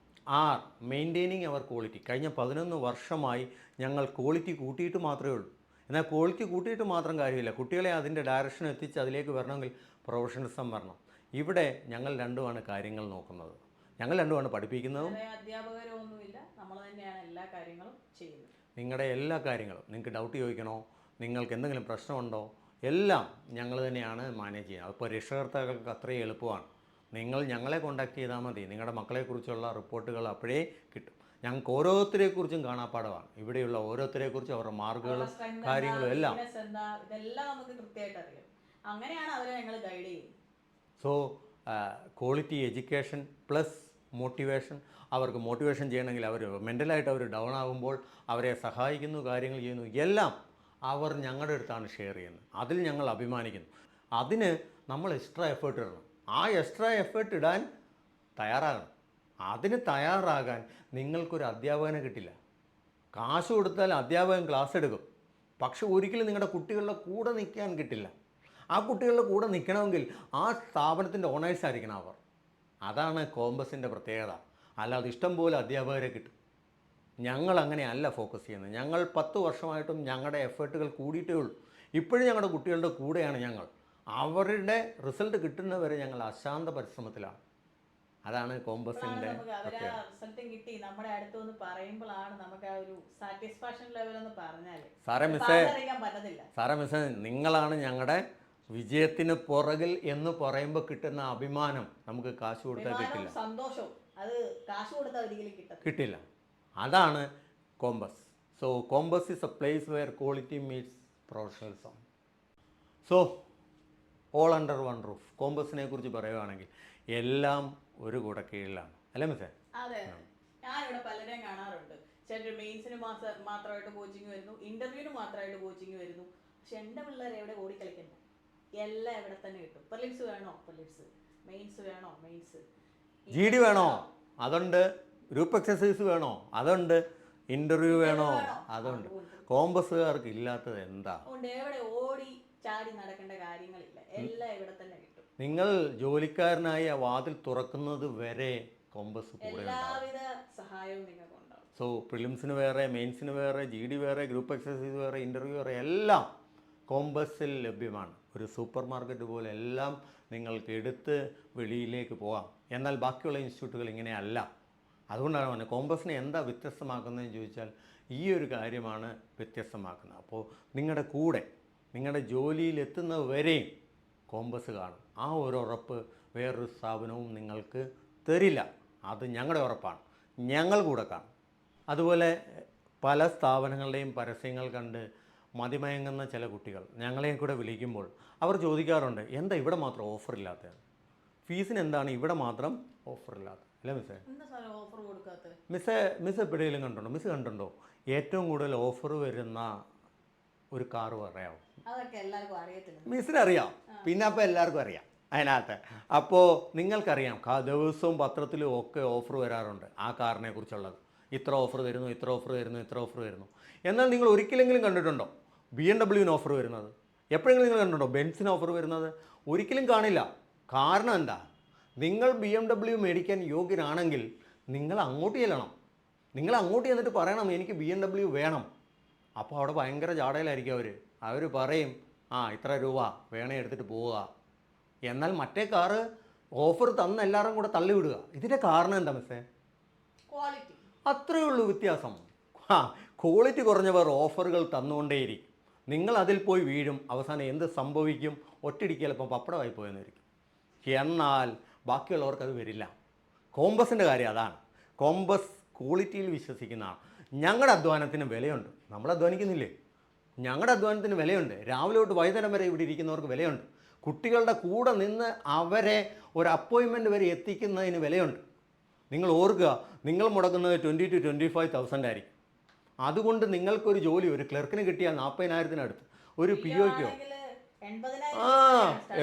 are maintaining our quality. കഴിഞ്ഞ 11 വർഷമായി ഞങ്ങൾ ക്വാളിറ്റി കൂട്ടിയിട്ട് മാത്രമേ ഉള്ളൂ. എന്നാൽ ക്വാളിറ്റി കൂട്ടിയിട്ട് മാത്രം കാര്യമില്ല, കുട്ടികളെ അതിൻ്റെ ഡയറക്ഷൻ എത്തിച്ച് അതിലേക്ക് വരണമെങ്കിൽ പ്രൊഫഷണലിസം വരണം. ഇവിടെ ഞങ്ങൾ രണ്ടുമാണ് കാര്യങ്ങൾ നോക്കുന്നത്. ഞങ്ങൾ രണ്ടുമാണ് പഠിപ്പിക്കുന്നതും. അധ്യാപകരൊന്നുമില്ല, നമ്മൾ തന്നെയാണ് എല്ലാ കാര്യങ്ങളും ചെയ്യുന്നത്. നിങ്ങളുടെ എല്ലാ കാര്യങ്ങളും, നിങ്ങൾക്ക് ഡൗട്ട് ചോദിക്കണോ, നിങ്ങൾക്ക് എന്തെങ്കിലും പ്രശ്നമുണ്ടോ, എല്ലാം ഞങ്ങൾ തന്നെയാണ് മാനേജ് ചെയ്യുന്നത്. അപ്പോൾ രക്ഷകർത്താക്കൾക്ക് അത്രയും എളുപ്പമാണ്. നിങ്ങൾ ഞങ്ങളെ കോൺടാക്ട് ചെയ്താൽ മതി. നിങ്ങളുടെ മക്കളെക്കുറിച്ചുള്ള റിപ്പോർട്ടുകൾ അപ്പോഴേ കിട്ടും. ഞങ്ങൾക്ക് ഓരോരുത്തരെക്കുറിച്ചും കാണാപ്പാടമാണ്. ഇവിടെയുള്ള ഓരോരുത്തരെക്കുറിച്ചും അവരുടെ മാർക്കുകളും കാര്യങ്ങളും എല്ലാം. ഇതെല്ലാം നമുക്ക് കൃത്യമായിട്ട് അറിയാം. അങ്ങനെയാണ് അവരെ ഞങ്ങൾ ഗൈഡ് ചെയ്യുന്നത്. So quality education plus motivation. അവർക്ക് മോട്ടിവേഷൻ ചെയ്യണമെങ്കിൽ അവർ മെൻ്റലായിട്ട് അവർ ഡൗൺ ആകുമ്പോൾ അവരെ സഹായിക്കുന്നു, കാര്യങ്ങൾ ചെയ്യുന്നു, എല്ലാം അവർ ഞങ്ങളുടെ അടുത്താണ് ഷെയർ ചെയ്യുന്നത്. അതിൽ ഞങ്ങൾ അഭിമാനിക്കുന്നു. അതിന് നമ്മൾ എക്സ്ട്രാ എഫേർട്ട് ഇടണം. ആ എക്സ്ട്രാ എഫേർട്ട് ഇടാൻ തയ്യാറാകണം. അതിന് തയ്യാറാകാൻ നിങ്ങൾക്കൊരു അധ്യാപകനെ കിട്ടില്ല. കാശ് കൊടുത്താൽ അധ്യാപകൻ ക്ലാസ് എടുക്കും, പക്ഷെ ഒരിക്കലും നിങ്ങളുടെ കുട്ടികളുടെ കൂടെ നിൽക്കാൻ കിട്ടില്ല. ആ കുട്ടികളുടെ കൂടെ നിൽക്കണമെങ്കിൽ ആ സ്ഥാപനത്തിൻ്റെ ഓണേഴ്സ് ആയിരിക്കണം അവർ. അതാണ് കോമ്പസിൻ്റെ പ്രത്യേകത. അല്ലാതെ ഇഷ്ടം പോലെ അധ്യാപകരെ കിട്ടും. ഞങ്ങൾ അങ്ങനെയല്ല ഫോക്കസ് ചെയ്യുന്നത്. ഞങ്ങൾ 10 വർഷമായിട്ടും ഞങ്ങളുടെ എഫേർട്ടുകൾ കൂടിയിട്ടേ ഉള്ളൂ. ഇപ്പോഴും ഞങ്ങളുടെ കുട്ടികളുടെ കൂടെയാണ് ഞങ്ങൾ. അവരുടെ റിസൾട്ട് കിട്ടുന്നവരെ ഞങ്ങൾ അശാന്ത പരിശ്രമത്തിലാണ്. അതാണ് കോമ്പസിൻ്റെ പ്രത്യേകത. റിസൾട്ടും കിട്ടി നമ്മുടെ അടുത്ത് ഒന്ന് പറയുമ്പോഴാണ് നമുക്ക് ആ ഒരു സാറ്റിസ്ഫാക്ഷൻ ലെവൽ എന്ന് പറഞ്ഞാൽ സാറേ മിസ്സേ നിങ്ങളാണ് ഞങ്ങളുടെ വിജയത്തിന് പുറകിൽ എന്ന് പറയുമ്പോൾ കിട്ടുന്ന അഭിമാനം നമുക്ക് കാശ് കൊടുത്താൽ കിട്ടില്ല. സന്തോഷവും അത് കാശ് കൊടുത്താൽ ഒരിക്കലും കിട്ടില്ല. അതാണ് Compass. So Compass is a place where quality meets professionalism. So all under one roof. കോമ്പസിനെ കുറിച്ച് പറയുകയാണെങ്കിൽ എല്ലാം ഒരു കൂടെ കീഴിലാണ്, അല്ലേ മിസ്സേ? അതെ. ഞാനിവിടെ പലരെയും കാണാറുണ്ട്. ചിലർ മെയിൻസിന് മാത്രമായിട്ട് കോച്ചിങ് വരുന്നു, ഇന്റർവ്യൂവിന് മാത്രമായിട്ട് കോച്ചിങ് വരുന്നു. പക്ഷെ എൻ്റെ പിള്ളേർ എവിടെ ഓടിക്കളിക്കണ്ട, എല്ലാം ഇവിടെ തന്നെ കിട്ടും. പ്രിലിംസ് വേണോ പ്രിലിംസ്, മെയിൻസ് വേണോ മെയിൻസ്, GD വേണോ അതുണ്ട്, ഗ്രൂപ്പ് എക്സസൈസ് വേണോ അതുണ്ട്, ഇന്റർവ്യൂ വേണോ അതുണ്ട്. കോമ്പസുകാർക്ക് ഇല്ലാത്തത് എന്താ? എവിടെ ഓടി ചാടി നടക്കേണ്ട കാര്യങ്ങളില്ല, എല്ലാം ഇവിടെ തന്നെ കിട്ടും. നിങ്ങൾ ജോലിക്കാരനായി ആ വാതിൽ തുറക്കുന്നത് വരെ കോമ്പസ് കൂടെ എല്ലാവിധ സഹായവും നിങ്ങൾക്കുണ്ടാവും. സോ പ്രിലിംസിന് വേറെ, മെയിൻസിന് വേറെ, GD വേറെ, ഗ്രൂപ്പ് എക്സസൈസ് വേറെ, ഇന്റർവ്യൂ വേറെ, എല്ലാം കോമ്പസിൽ ലഭ്യമാണ്. ഒരു സൂപ്പർ മാർക്കറ്റ് പോലെ എല്ലാം നിങ്ങൾക്ക് എടുത്ത് വെളിയിലേക്ക് പോകാം. എന്നാൽ ബാക്കിയുള്ള ഇൻസ്റ്റിറ്റ്യൂട്ടുകൾ ഇങ്ങനെയല്ല. അതുകൊണ്ടാണ് പറഞ്ഞത് കോമ്പസിനെ എന്താ വ്യത്യസ്തമാക്കുന്നതെന്ന് ചോദിച്ചാൽ ഈ ഒരു കാര്യമാണ് വ്യത്യസ്തമാക്കുന്നത്. അപ്പോൾ നിങ്ങളുടെ കൂടെ നിങ്ങളുടെ ജോലിയിൽ എത്തുന്നവരെയും കോമ്പസ് കാണും. ആ ഒരു ഉറപ്പ് വേറൊരു സ്ഥാപനവും നിങ്ങൾക്ക് തരില്ല. അത് ഞങ്ങളുടെ ഉറപ്പാണ്. ഞങ്ങൾ കൂടെ കാണും. അതുപോലെ പല സ്ഥാപനങ്ങളുടെയും പരസ്യങ്ങൾ കണ്ട് മതിമയങ്ങുന്ന ചില കുട്ടികൾ ഞങ്ങളെയും കൂടെ വിളിക്കുമ്പോൾ അവർ ചോദിക്കാറുണ്ട്, എന്താ ഇവിടെ മാത്രം ഓഫർ ഇല്ലാത്തത്? ഫീസിന് എന്താണ് ഇവിടെ മാത്രം ഓഫർ ഇല്ലാത്തത്? അല്ലേ മിസ്സേ? മിസ്സ് എപ്പോഴെങ്കിലും കണ്ടുണ്ടോ? മിസ്സ് കണ്ടുണ്ടോ ഏറ്റവും കൂടുതൽ ഓഫർ വരുന്ന ഒരു കാറ് പറയാമോ? മിസ്സിനറിയാം, പിന്നെ അപ്പോൾ എല്ലാവർക്കും അറിയാം അതിനകത്ത്. അപ്പോൾ നിങ്ങൾക്കറിയാം, ദിവസവും പത്രത്തിലും ഒക്കെ ഓഫർ വരാറുണ്ട് ആ കാറിനെ കുറിച്ചുള്ളത്. ഇത്ര ഓഫർ തരുന്നു, ഇത്ര ഓഫർ തരുന്നു, ഇത്ര ഓഫർ തരുന്നു. എന്നാൽ നിങ്ങൾ ഒരിക്കലെങ്കിലും കണ്ടിട്ടുണ്ടോ BMW ഓഫർ വരുന്നത്? എപ്പോഴെങ്കിലും നിങ്ങൾ കണ്ടിട്ടുണ്ടോ ബെൻസിന് ഓഫർ വരുന്നത്? ഒരിക്കലും കാണില്ല. കാരണം എന്താ? നിങ്ങൾ BMW മേടിക്കാൻ യോഗ്യരാണെങ്കിൽ നിങ്ങൾ അങ്ങോട്ട് ചെല്ലണം. നിങ്ങൾ അങ്ങോട്ട് ചെന്നിട്ട് പറയണം എനിക്ക് BMW വേണം. അപ്പോൾ അവിടെ ഭയങ്കര ജാടയിലായിരിക്കും അവർ പറയും ഇത്ര രൂപ വേണേ എടുത്തിട്ട് പോവുക. എന്നാൽ മറ്റേ കാറ് ഓഫർ തന്ന എല്ലാവരും കൂടെ തള്ളിവിടുക. ഇതിൻ്റെ കാരണം എന്താ മിസ്സേ? ക്വാളിറ്റി. അത്രയേ ഉള്ളൂ വ്യത്യാസം. ക്വാളിറ്റി കുറഞ്ഞവർ ഓഫറുകൾ തന്നുകൊണ്ടേയിരിക്കും. നിങ്ങൾ അതിൽ പോയി വീഴും. അവസാനം എന്ത് സംഭവിക്കും? ഒറ്റയടിക്ക് ചിലപ്പോൾ പപ്പടമായി പോയെന്നിരിക്കും. എന്നാൽ ബാക്കിയുള്ളവർക്ക് അത് വരില്ല. കോമ്പസിൻ്റെ കാര്യം അതാണ്. കോമ്പസ് ക്വാളിറ്റിയിൽ വിശ്വസിക്കുന്നതാണ്. ഞങ്ങളുടെ അധ്വാനത്തിന് വിലയുണ്ട്. നമ്മൾ അധ്വാനിക്കുന്നില്ലേ? ഞങ്ങളുടെ അധ്വാനത്തിന് വിലയുണ്ട്. രാവിലെ തൊട്ട് വൈകുന്നേരം വരെ ഇവിടെ ഇരിക്കുന്നവർക്ക് വിലയുണ്ട്. കുട്ടികളുടെ കൂടെ നിന്ന് അവരെ ഒരു അപ്പോയിൻമെൻറ്റ് വരെ എത്തിക്കുന്നതിന് വിലയുണ്ട്. നിങ്ങൾ ഓർക്കുക, നിങ്ങൾ മുടക്കുന്നത് 20,000 to 25,000 ആയിരിക്കും. അതുകൊണ്ട് നിങ്ങൾക്കൊരു ജോലി ഒരു ക്ലർക്കിന് കിട്ടിയാൽ 40,000-അടുത്ത്, ഒരു POയ്ക്കോ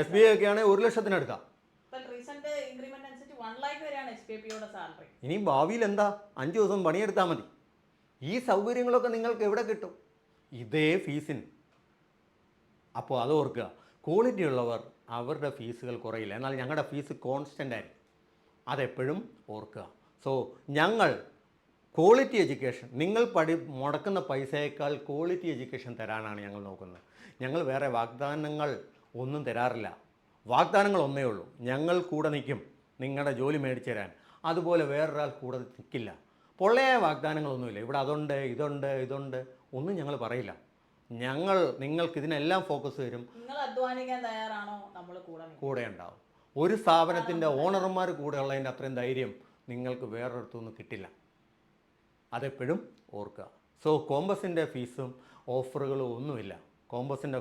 SBI ഒക്കെ ആണെങ്കിൽ 1,00,000-അടുക്കാം. ഇനിയും ഭാവിയിൽ എന്താ? 5 ദിവസം പണിയെടുത്താൽ മതി. ഈ സൗകര്യങ്ങളൊക്കെ നിങ്ങൾക്ക് എവിടെ കിട്ടും? ഇതേ ഫീസിന്. അപ്പോൾ അത് ഓർക്കുക, ക്വാളിറ്റി ഉള്ളവർ അവരുടെ ഫീസുകൾ കുറയില്ല. എന്നാൽ ഞങ്ങളുടെ ഫീസ് കോൺസ്റ്റൻ്റ് ആയിരിക്കും. അതെപ്പോഴും ഓർക്കുക. സോ ഞങ്ങൾ ക്വാളിറ്റി എഡ്യൂക്കേഷൻ, നിങ്ങൾ മുടക്കുന്ന പൈസയേക്കാൾ ക്വാളിറ്റി എഡ്യൂക്കേഷൻ തരാനാണ് ഞങ്ങൾ നോക്കുന്നത്. ഞങ്ങൾ വേറെ വാഗ്ദാനങ്ങൾ ഒന്നും തരാറില്ല. വാഗ്ദാനങ്ങൾ ഒന്നേ ഉള്ളൂ, ഞങ്ങൾ കൂടെ നിൽക്കും നിങ്ങളുടെ ജോലി മേടിച്ചു തരാൻ. അതുപോലെ വേറൊരാൾ കൂടെ നിൽക്കില്ല. പൊള്ളയായ വാഗ്ദാനങ്ങളൊന്നുമില്ല. ഇവിടെ അതുണ്ട് ഇതുണ്ട് ഒന്നും ഞങ്ങൾ പറയില്ല. ഞങ്ങൾ നിങ്ങൾക്ക് ഇതിനെല്ലാം ഫോക്കസ് തരും. നിങ്ങൾ അധ്വാനിക്കാൻ തയ്യാറാണോ? നമ്മൾ കൂടെ ഉണ്ടാവും. ഒരു സ്ഥാപനത്തിൻ്റെ ഓണർമാർ കൂടെ ഉള്ളതിൻ്റെ അത്രയും ധൈര്യം നിങ്ങൾക്ക് വേറൊരിടത്തുനിന്ന് കിട്ടില്ല. അതെപ്പോഴും ഓർക്കുക. സോ കോമ്പസിൻ്റെ ഫീസും ഓഫറുകളും ഒന്നുമില്ല. കോമ്പസിൻ്റെ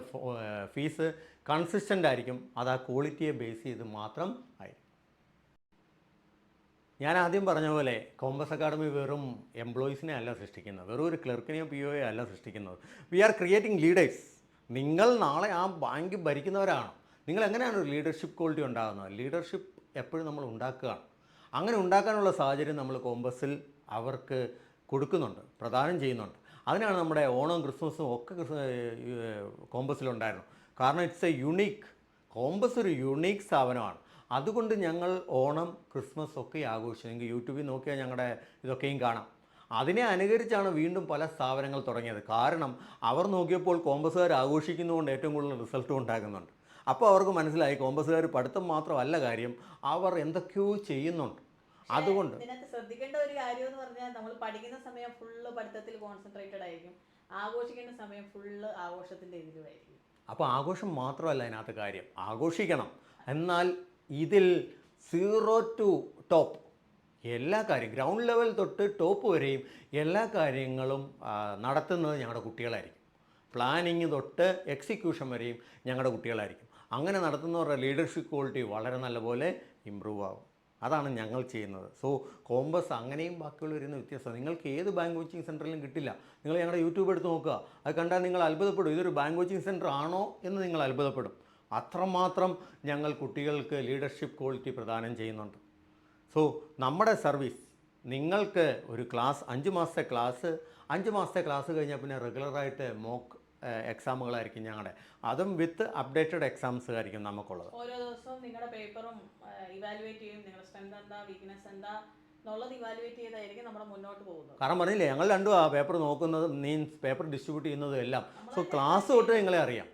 ഫീസ് കൺസിസ്റ്റൻ്റ് ആയിരിക്കും. അത് ആ ക്വാളിറ്റിയെ ബേസ് ചെയ്ത് മാത്രം ആയിരിക്കും. ഞാൻ ആദ്യം പറഞ്ഞ പോലെ കോമ്പസ് അക്കാഡമി വെറും എംപ്ലോയീസിനെ അല്ല സൃഷ്ടിക്കുന്നത്, വെറും ഒരു ക്ലർക്കിനെയോ POയോ അല്ല സൃഷ്ടിക്കുന്നത്. We are creating leaders. നിങ്ങൾ നാളെ ആ ബാങ്ക് ഭരിക്കുന്നവരാണ്. നിങ്ങൾ എങ്ങനെയാണ് ഒരു ലീഡർഷിപ്പ് ക്വാളിറ്റി ഉണ്ടാകുന്നത്? ലീഡർഷിപ്പ് എപ്പോഴും നമ്മൾ ഉണ്ടാക്കുകയാണ്. അങ്ങനെ ഉണ്ടാക്കാനുള്ള സാഹചര്യം നമ്മൾ കോമ്പസിൽ അവർക്ക് കൊടുക്കുന്നുണ്ട്, പ്രദാനം ചെയ്യുന്നുണ്ട്. അതിനാണ് നമ്മുടെ ഓണവും ക്രിസ്മസും ഒക്കെ കോമ്പസിലുണ്ടായിരുന്നു. കാരണം ഇറ്റ്സ് എ യുണീക്ക്, കോമ്പസ് ഒരു യുണീക്ക് സ്ഥാപനമാണ്. അതുകൊണ്ട് ഞങ്ങൾ ഓണം ക്രിസ്മസ് ഒക്കെ ആഘോഷിച്ചു. നിങ്ങൾക്ക് യൂട്യൂബിൽ നോക്കിയാൽ ഞങ്ങളുടെ ഇതൊക്കെയും കാണാം. അതിനെ അനുകരിച്ചാണ് വീണ്ടും പല സ്ഥാപനങ്ങൾ തുടങ്ങിയത്. കാരണം അവർ നോക്കിയപ്പോൾ കോമ്പസുകാർ ആഘോഷിക്കുന്നതുകൊണ്ട് ഏറ്റവും കൂടുതൽ റിസൾട്ടും ഉണ്ടാകുന്നുണ്ട്. അപ്പോൾ അവർക്ക് മനസ്സിലായി കോമ്പസുകാർ പഠിത്തം മാത്രമല്ല കാര്യം, അവർ എന്തൊക്കെയോ ചെയ്യുന്നുണ്ട്. അതുകൊണ്ട് ഇതിനകത്ത് ശ്രദ്ധിക്കേണ്ട ഒരു കാര്യം എന്ന് പറഞ്ഞാൽ നമ്മൾ പഠിക്കുന്ന സമയം ഫുള്ള് പഠിത്തത്തിൽ കോൺസെൻട്രേറ്റഡ് ആയിരിക്കും, ആഘോഷിക്കേണ്ട സമയം ഫുള്ള് ആഘോഷത്തിൻ്റെ ഇതിലുമായിരിക്കും. അപ്പോൾ ആഘോഷം മാത്രമല്ല അതിനകത്ത് കാര്യം, ആഘോഷിക്കണം. എന്നാൽ ഇതിൽ 0 to top എല്ലാ കാര്യം, ഗ്രൗണ്ട് ലെവൽ തൊട്ട് ടോപ്പ് വരെയും എല്ലാ കാര്യങ്ങളും നടത്തുന്നത് ഞങ്ങളുടെ കുട്ടികളായിരിക്കും. പ്ലാനിങ് തൊട്ട് എക്സിക്യൂഷൻ വരെയും ഞങ്ങളുടെ കുട്ടികളായിരിക്കും. അങ്ങനെ നടത്തുന്നവരുടെ ലീഡർഷിപ്പ് ക്വാളിറ്റി വളരെ നല്ലപോലെ ഇമ്പ്രൂവ് ആകും. അതാണ് ഞങ്ങൾ ചെയ്യുന്നത്. സോ കോമ്പസ് അങ്ങനെയും ബാക്കിയുള്ള വരുന്ന വ്യത്യാസം നിങ്ങൾക്ക് ഏത് ബാങ്ക് കോച്ചിങ് സെൻറ്ററിലും കിട്ടില്ല. നിങ്ങൾ ഞങ്ങളുടെ യൂട്യൂബ് എടുത്ത് നോക്കുക, അത് കണ്ടാൽ നിങ്ങൾ അത്ഭുതപ്പെടും. ഇതൊരു ബാങ്ക് കോച്ചിങ് സെൻറ്റർ ആണോ എന്ന് നിങ്ങൾ അത്ഭുതപ്പെടും. അത്രമാത്രം ഞങ്ങൾ കുട്ടികൾക്ക് ലീഡർഷിപ്പ് ക്വാളിറ്റി പ്രദാനം ചെയ്യുന്നുണ്ട്. സോ നമ്മുടെ സർവീസ് നിങ്ങൾക്ക് ഒരു ക്ലാസ് 5 മാസത്തെ ക്ലാസ് കഴിഞ്ഞാൽ പിന്നെ റെഗുലറായിട്ട് മോക്ക് എക്സാമുകളായിരിക്കും ഞങ്ങളുടെ. അതും വിത്ത് അപ്ഡേറ്റഡ് എക്സാംസ് ആയിരിക്കും നമുക്കുള്ളത്. ഓരോ ദിവസവും നിങ്ങളുടെ പേപ്പറും ഇവാലുവേറ്റ് ചെയ്യും. നിങ്ങളുടെ സ്ട്രെങ്ത് എന്താ, വീക്ക്നെസ് എന്താ എന്നുള്ളത് ഇവാലുവേറ്റ് ചെയ്തായിരിക്കും നമ്മൾ മുന്നോട്ട് പോകുന്നത്. കാരണം പറഞ്ഞില്ലേ, ഞങ്ങൾ രണ്ടും ആ പേപ്പർ നോക്കുന്നത്, മീൻസ് പേപ്പർ ഡിസ്ട്രിബ്യൂട്ട് ചെയ്യുന്നതും എല്ലാം. സോ ക്ലാസ് തൊട്ട് നിങ്ങളെ അറിയാം.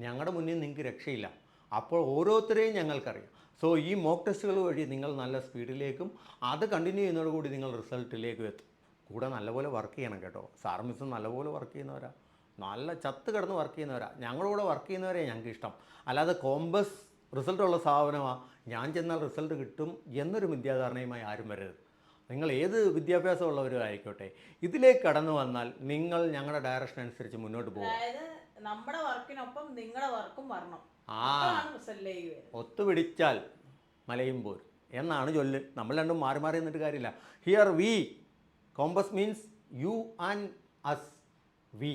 ഞങ്ങളുടെ മുന്നിൽ നിങ്ങൾക്ക് രക്ഷയില്ല. അപ്പോൾ ഓരോരുത്തരെയും ഞങ്ങൾക്കറിയാം. സോ ഈ മോക്ക് ടെസ്റ്റുകൾ വഴി നിങ്ങൾ നല്ല സ്പീഡിലേക്കും അത് കണ്ടിന്യൂ ചെയ്യുന്നതോടുകൂടി നിങ്ങൾ റിസൾട്ടിലേക്കും എത്തും. കൂടെ നല്ലപോലെ വർക്ക് ചെയ്യണം കേട്ടോ. സാറും മിസ്സും നല്ലപോലെ വർക്ക് ചെയ്യുന്നവരാ, നല്ല ചത്ത് കിടന്ന് വർക്ക് ചെയ്യുന്നവരാ. ഞങ്ങളോട് വർക്ക് ചെയ്യുന്നവരെ ഞങ്ങൾക്ക് ഇഷ്ടം. അല്ലാതെ കോമ്പസ് റിസൾട്ടുള്ള സ്ഥാപനമാണ്, ഞാൻ ചെന്നാൽ റിസൾട്ട് കിട്ടും എന്നൊരു വിദ്യാധാരണയുമായി ആരും വരരുത്. നിങ്ങൾ ഏത് വിദ്യാഭ്യാസമുള്ളവരും ആയിക്കോട്ടെ, ഇതിലേക്ക് കടന്നു വന്നാൽ നിങ്ങൾ ഞങ്ങളുടെ ഡയറക്ഷൻ അനുസരിച്ച് മുന്നോട്ട് പോകും. അതായത് നമ്മുടെ വർക്കിനൊപ്പം നിങ്ങളുടെ വർക്കും വരണം. ഒത്തുപിടിച്ചാൽ മലയും പോരും എന്നാണ് ചൊല്ല്. നമ്മൾ രണ്ടും മാറി മാറി നിന്നിട്ട് കാര്യമില്ല. Here we, Compass means you and us. We,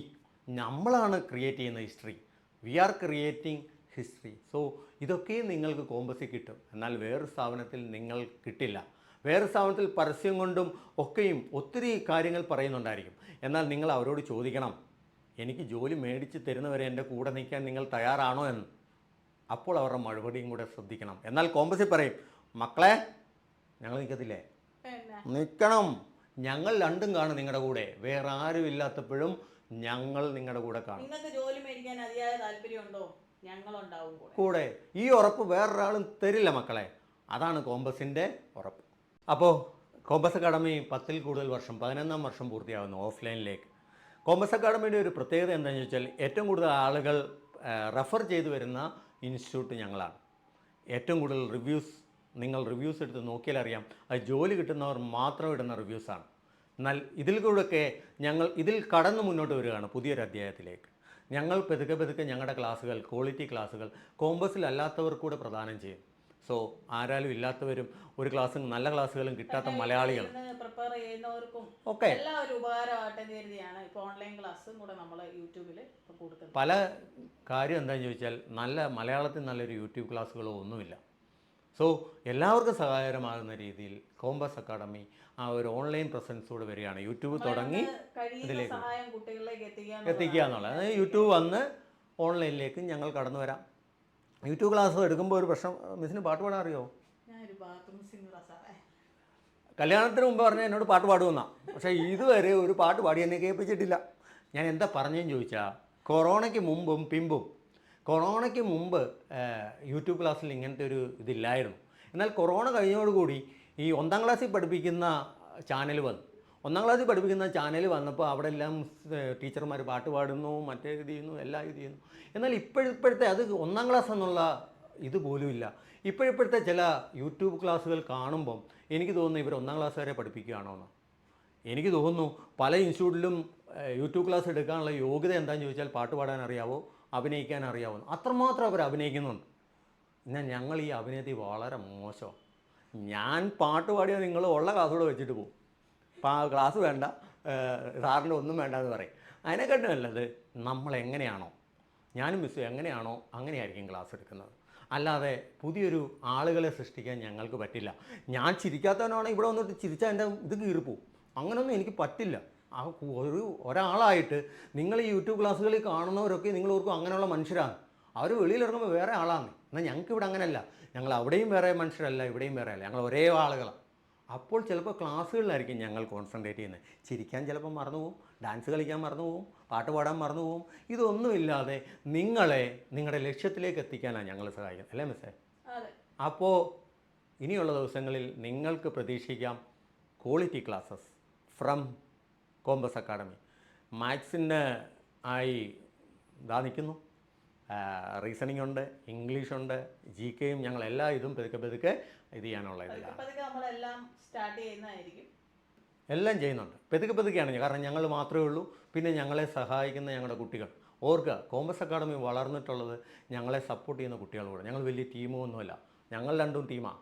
നമ്മളാണ് ക്രിയേറ്റ് ചെയ്യുന്ന history. We are creating history. So ഇതൊക്കെയും നിങ്ങൾക്ക് കോമ്പസിൽ കിട്ടും. എന്നാൽ വേറൊരു സ്ഥാപനത്തിൽ നിങ്ങൾ കിട്ടില്ല. വേറെ സ്ഥാപനത്തിൽ പരസ്യം കൊണ്ടും ഒക്കെയും ഒത്തിരി കാര്യങ്ങൾ പറയുന്നുണ്ടായിരിക്കും. എന്നാൽ നിങ്ങൾ അവരോട് ചോദിക്കണം, എനിക്ക് ജോലി മേടിച്ച് തരുന്നവരെ എൻ്റെ കൂടെ നിൽക്കാൻ നിങ്ങൾ തയ്യാറാണോ എന്ന്. അപ്പോൾ അവരുടെ മറുപടിയും കൂടെ ശ്രദ്ധിക്കണം. എന്നാൽ കോമ്പസിൽ പറയും, മക്കളെ ഞങ്ങൾ നിൽക്കത്തില്ലേ, പിന്നെ നിൽക്കണം, ഞങ്ങൾ രണ്ടും കാണും നിങ്ങളുടെ കൂടെ, വേറെ ആരും ഇല്ലാത്തപ്പോഴും ഞങ്ങൾ നിങ്ങളുടെ കൂടെ കാണും. നിങ്ങൾക്ക് ജോലി മേടിക്കാൻ അതിയായ താല്പര്യമുണ്ടോ, ഞങ്ങളുണ്ടാവും കൂടെ. കൂടെ ഈ ഉറപ്പ് വേറൊരാളും തരില്ല മക്കളെ. അതാണ് കോമ്പസിൻ്റെ ഉറപ്പ്. അപ്പോൾ കോമ്പസ് അക്കാഡമി 10-ൽ കൂടുതൽ വർഷം, 11ാം വർഷം പൂർത്തിയാകുന്നു ഓഫ്ലൈനിലേക്ക്. കോമ്പസ് അക്കാഡമിയുടെ ഒരു പ്രത്യേകത എന്താണെന്ന് വെച്ചാൽ ഏറ്റവും കൂടുതൽ ആളുകൾ റെഫർ ചെയ്തു വരുന്ന ഇൻസ്റ്റിറ്റ്യൂട്ട് ഞങ്ങളാണ്. ഏറ്റവും കൂടുതൽ നിങ്ങൾ റിവ്യൂസ് എടുത്ത് നോക്കിയാൽ അറിയാം, അത് ജോലി കിട്ടുന്നവർ മാത്രം ഇടുന്ന റിവ്യൂസാണ്. എന്നാൽ ഇതിൽ കൂടെയൊക്കെ ഞങ്ങൾ ഇതിൽ കടന്നു മുന്നോട്ട് വരികയാണ് പുതിയൊരു അധ്യായത്തിലേക്ക്. ഞങ്ങൾ പതുക്കെ ഞങ്ങളുടെ ക്ലാസ്സുകൾ, ക്വാളിറ്റി ക്ലാസ്സുകൾ കോമ്പസിലല്ലാത്തവർ കൂടെ പ്രദാനം ചെയ്യും. സോ ആരാലും ഇല്ലാത്തവരും ഒരു ക്ലാസ്സും നല്ല ക്ലാസ്സുകളും കിട്ടാത്ത മലയാളികൾ പ്രിപ്പയർ ചെയ്യുന്നവർക്കും ഒക്കെ എല്ലാം ഒരു ഉപകാരമായിട്ട് കരുതിയാണ് ഇപ്പോൾ ഓൺലൈൻ ക്ലാസ്സും കൂടെ നമ്മൾ യൂട്യൂബിൽ കൊടുക്കുന്നത്. പല കാര്യം എന്താണെന്ന് ചോദിച്ചാൽ മലയാളത്തിൽ നല്ലൊരു യൂട്യൂബ് ക്ലാസ്സുകളോ ഒന്നുമില്ല. സോ എല്ലാവർക്കും സഹായകരമാകുന്ന രീതിയിൽ കോമ്പസ് അക്കാഡമി ആ ഒരു ഓൺലൈൻ പ്രസൻസോട് വരികയാണ്. യൂട്യൂബ് തുടങ്ങി ഇതിലേക്ക് സഹായം കുട്ടികളിലേക്ക് എത്തിക്കുക എന്നുള്ളത്. അതായത് യൂട്യൂബ് വന്ന് ഓൺലൈനിലേക്ക് ഞങ്ങൾ കടന്നു വരാം. യൂട്യൂബ് ക്ലാസ് എടുക്കുമ്പോൾ ഒരു പ്രശ്നം, മിസ്സിന് പാട്ട് പാടാൻ അറിയോ? ഞാനൊരു ബാത്റൂം സിംഗറാണ്. കല്യാണത്തിന് മുമ്പ് പറഞ്ഞാൽ എന്നോട് പാട്ട് പാടുമെന്നാണ്. പക്ഷേ ഇതുവരെ ഒരു പാട്ട് പാടി എന്നെ കേൾപ്പിച്ചിട്ടില്ല. ഞാൻ എന്താ പറഞ്ഞതെന്ന് ചോദിച്ചാൽ, കൊറോണയ്ക്ക് മുമ്പും പിമ്പും, കൊറോണയ്ക്ക് മുമ്പ് യൂട്യൂബ് ക്ലാസ്സിൽ ഇങ്ങനത്തെ ഒരു ഇതില്ലായിരുന്നു. എന്നാൽ കൊറോണ കഴിഞ്ഞോടുകൂടി ഈ 1ാം ക്ലാസ്സിൽ പഠിപ്പിക്കുന്ന ചാനൽ വന്നു. 1ാം ക്ലാസ്സിൽ പഠിപ്പിക്കുന്ന ചാനൽ വന്നപ്പോൾ അവിടെ എല്ലാം ടീച്ചർമാർ പാട്ട് പാടുന്നു, മറ്റേ ഇത് ചെയ്യുന്നു, എല്ലാം ഇത് ചെയ്യുന്നു. എന്നാൽ ഇപ്പോഴത്തെ അത് 1ാം ക്ലാസ് എന്നുള്ള ഇതുപോലും ഇല്ല. ഇപ്പോഴത്തെ ചില യൂട്യൂബ് ക്ലാസ്സുകൾ കാണുമ്പം എനിക്ക് തോന്നുന്നു ഇവർ 1ാം ക്ലാസ് വരെ പഠിപ്പിക്കുകയാണോ എന്ന്. എനിക്ക് തോന്നുന്നു പല ഇൻസ്റ്റിറ്റ്യൂട്ടിലും യൂട്യൂബ് ക്ലാസ് എടുക്കാനുള്ള യോഗ്യത എന്താണെന്ന് ചോദിച്ചാൽ പാട്ട് പാടാൻ അറിയാവോ, അഭിനയിക്കാൻ അറിയാവോ, അത്രമാത്രം അവർ അഭിനയിക്കുന്നുണ്ട്. എന്നാൽ ഞങ്ങൾ ഈ അഭിനയത്തിൽ വളരെ മോശമാണ്. ഞാൻ പാട്ട് പാടിയാൽ നിങ്ങൾ ഉള്ള ക്ലാസ്സൂടെ വെച്ചിട്ട് പോകും. ക്ലാസ് വേണ്ട, സാറിൻ്റെ ഒന്നും വേണ്ട എന്ന് പറയും. അതിനെക്കാട്ടും നല്ലത് നമ്മളെങ്ങനെയാണോ, ഞാനും മിസ്സും എങ്ങനെയാണോ അങ്ങനെയായിരിക്കും ക്ലാസ് എടുക്കുന്നത്. അല്ലാതെ പുതിയൊരു ആളുകളെ സൃഷ്ടിക്കാൻ ഞങ്ങൾക്ക് പറ്റില്ല. ഞാൻ ചിരിക്കാത്തവനാണ് ഇവിടെ വന്നിട്ട് ചിരിച്ചാൽ എൻ്റെ ഇത് കീറിപ്പോവും. അങ്ങനെയൊന്നും എനിക്ക് പറ്റില്ല. ഒരാളായിട്ട് നിങ്ങൾ ഈ യൂട്യൂബ് ക്ലാസ്സുകളിൽ കാണുന്നവരൊക്കെ നിങ്ങൾ ഓർക്കും അങ്ങനെയുള്ള മനുഷ്യരാണ്, അവർ വെളിയിലിറങ്ങുമ്പോൾ വേറെ ആളാണ്. എന്നാൽ ഞങ്ങൾക്ക് ഇവിടെ അങ്ങനെയല്ല. ഞങ്ങൾ അവിടെയും വേറെ മനുഷ്യരല്ല, ഇവിടെയും വേറെ അല്ല, ഞങ്ങൾ ഒരേ ആളുകളാണ്. അപ്പോൾ ചിലപ്പോൾ ക്ലാസ്സുകളിലായിരിക്കും ഞങ്ങൾ കോൺസെൻട്രേറ്റ് ചെയ്യുന്നത്. ചിരിക്കാൻ ചിലപ്പോൾ മറന്നുപോകും, ഡാൻസ് കളിക്കാൻ മറന്നുപോകും, പാട്ട് പാടാൻ മറന്നുപോകും. ഇതൊന്നുമില്ലാതെ നിങ്ങളെ നിങ്ങളുടെ ലക്ഷ്യത്തിലേക്ക് എത്തിക്കാനാണ് ഞങ്ങൾ സഹായിക്കുന്നത്, അല്ലേ മിസ്സേ? അപ്പോൾ ഇനിയുള്ള ദിവസങ്ങളിൽ നിങ്ങൾക്ക് പ്രതീക്ഷിക്കാം quality classes from Compass Academy. മാത്സിന് ആയി ഇതാ നിൽക്കുന്നു, റീസണിംഗ് ഉണ്ട്, ഇംഗ്ലീഷുണ്ട്, GK ഞങ്ങൾ എല്ലാ ഇതും പതുക്കെ ഇത് ചെയ്യാനുള്ള ഇതിലാണ്. എല്ലാം ചെയ്യുന്നുണ്ട്, പതുക്കെയാണ്. കാരണം ഞങ്ങൾ മാത്രമേ ഉള്ളൂ. പിന്നെ ഞങ്ങളെ സഹായിക്കുന്ന ഞങ്ങളുടെ കുട്ടികൾ. ഓർക്കുക, കോമ്പസ് അക്കാഡമി വളർന്നിട്ടുള്ളത് ഞങ്ങളെ സപ്പോർട്ട് ചെയ്യുന്ന കുട്ടികളോട്. ഞങ്ങൾ വലിയ ടീമൊന്നുമല്ല, ഞങ്ങൾ രണ്ടും ടീമാണ്.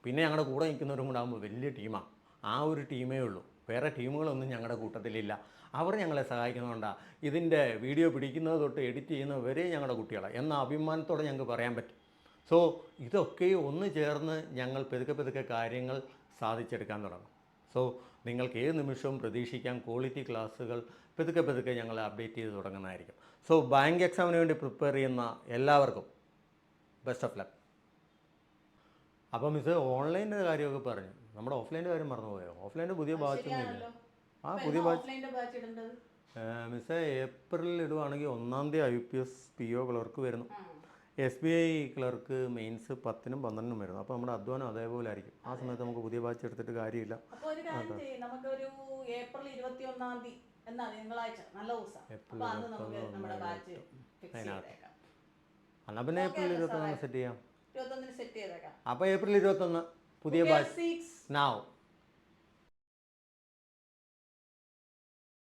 പിന്നെ ഞങ്ങളുടെ കൂടെ നിൽക്കുന്നവരും കൂടെ ആകുമ്പോൾ വലിയ ടീമാണ്. ആ ഒരു ടീമേ ഉള്ളൂ, വേറെ ടീമുകളൊന്നും ഞങ്ങളുടെ കൂട്ടത്തിലില്ല. അവർ ഞങ്ങളെ സഹായിക്കുന്നതുകൊണ്ടാണ് ഇതിൻ്റെ വീഡിയോ പിടിക്കുന്നത് തൊട്ട് എഡിറ്റ് ചെയ്യുന്നവരെ ഞങ്ങളുടെ കുട്ടികളാണ് എന്ന അഭിമാനത്തോടെ ഞങ്ങൾക്ക് പറയാൻ പറ്റും. സോ ഇതൊക്കെ ഒന്ന് ചേർന്ന് ഞങ്ങൾ പതുക്കെ കാര്യങ്ങൾ സാധിച്ചെടുക്കാൻ തുടങ്ങും. സോ നിങ്ങൾക്ക് ഏത് നിമിഷവും പ്രതീക്ഷിക്കാം ക്വാളിറ്റി ക്ലാസ്സുകൾ പതുക്കെ ഞങ്ങൾ അപ്ഡേറ്റ് ചെയ്ത് തുടങ്ങുന്നതായിരിക്കും. സോ ബാങ്ക് എക്സാമിന് വേണ്ടി പ്രിപ്പയർ ചെയ്യുന്ന എല്ലാവർക്കും ബെസ്റ്റ് ഓഫ് ലക്ക്. അപ്പോൾ മിസ് ഓൺലൈൻ്റെ കാര്യമൊക്കെ പറഞ്ഞു, നമ്മുടെ ഓഫ്ലൈൻ്റെ കാര്യം മറന്നുപോയോ? ഓഫ്ലൈൻ്റെ പുതിയ ബാച്ചൊന്നുമില്ല. പുതിയ ബാച്ച് മിസ്സേ ഏപ്രിലിൽ ഇടുവാണെങ്കിൽ 1-ാം തീയതി IPS PO ക്ലർക്ക് വരുന്നു. SBI ക്ലർക്ക് മെയിൻസ് 10-നും 12-നും വരുന്നു. അപ്പോൾ നമ്മുടെ അധ്വാനം അതേപോലെ ആയിരിക്കും. ആ സമയത്ത് നമുക്ക് പുതിയ ബാച്ച് എടുത്തിട്ട് കാര്യമില്ല. നമുക്കൊരു ഏപ്രിൽ 21-ാം തീയതി എന്നാൽ പിന്നെ ഏപ്രിൽ 21 സെറ്റ് ചെയ്യാം. അപ്പോൾ ഏപ്രിൽ 21 പുതിയ ബാച്ച്. Now